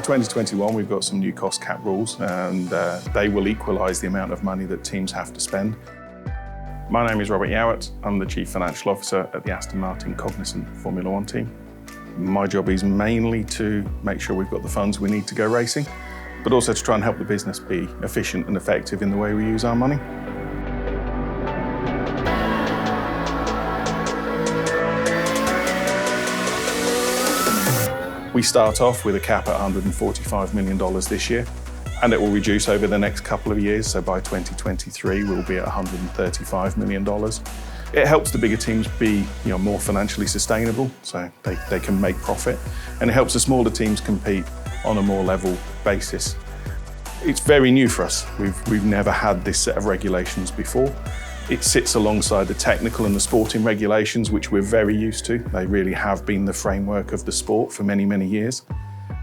2021, we've got some new cost cap rules, and they will equalise the amount of money that teams have to spend. My name is Robert Yeowart. I'm the Chief Financial Officer at the Aston Martin Cognizant Formula One team. My job is mainly to make sure we've got the funds we need to go racing, but also to try and help the business be efficient and effective in the way we use our money. We start off with a cap at $145 million this year, and it will reduce over the next couple of years. So by 2023, we'll be at $135 million. It helps the bigger teams be more financially sustainable, so they can make profit. And it helps the smaller teams compete on a more level basis. It's very new for us. We've never had this set of regulations before. It sits alongside the technical and the sporting regulations, which we're very used to. They really have been the framework of the sport for many, many years.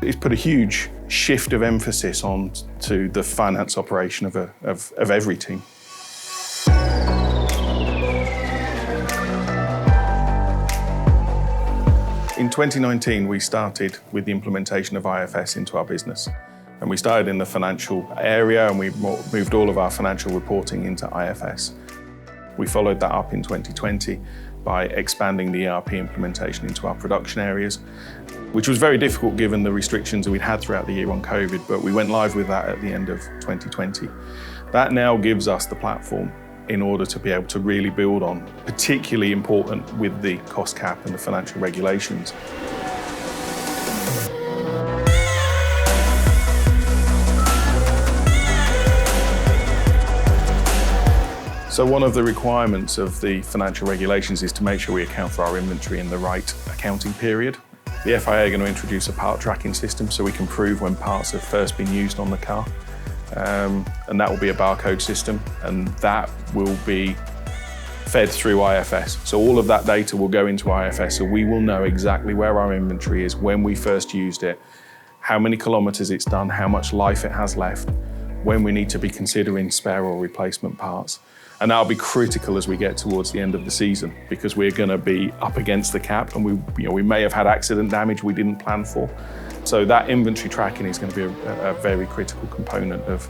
It's put a huge shift of emphasis on to the finance operation of every team. In 2019, we started with the implementation of IFS into our business. And we started in the financial area, and we moved all of our financial reporting into IFS. We followed that up in 2020 by expanding the ERP implementation into our production areas, which was very difficult given the restrictions that we'd had throughout the year on COVID, but we went live with that at the end of 2020. That now gives us the platform in order to be able to really build on, particularly important with the cost cap and the financial regulations. So one of the requirements of the financial regulations is to make sure we account for our inventory in the right accounting period. The FIA are going to introduce a part tracking system so we can prove when parts have first been used on the car. And that will be a barcode system, and that will be fed through IFS. So all of that data will go into IFS, so we will know exactly where our inventory is, when we first used it, how many kilometres it's done, how much life it has left, when we need to be considering spare or replacement parts. And that'll be critical as we get towards the end of the season, because we're going to be up against the cap, and we may have had accident damage we didn't plan for. So that inventory tracking is going to be a very critical component of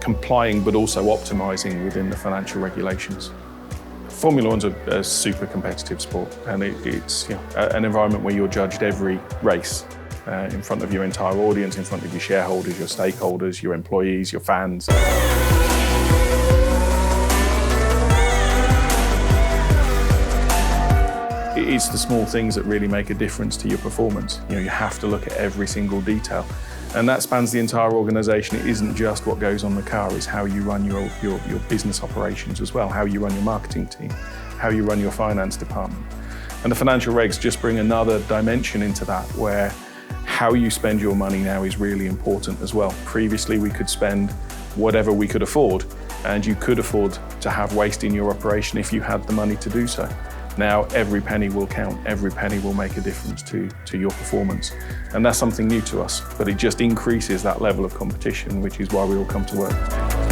complying, but also optimising within the financial regulations. Formula One's a super competitive sport, and it's an environment where you're judged every race in front of your entire audience, in front of your shareholders, your stakeholders, your employees, your fans. It's the small things that really make a difference to your performance. You have to look at every single detail. And that spans the entire organisation. It isn't just what goes on the car, it's how you run your business operations as well, how you run your marketing team, how you run your finance department. And the financial regs just bring another dimension into that, where how you spend your money now is really important as well. Previously, we could spend whatever we could afford, and you could afford to have waste in your operation if you had the money to do so. Now, every penny will count, every penny will make a difference to your performance. And that's something new to us, but it just increases that level of competition, which is why we all come to work.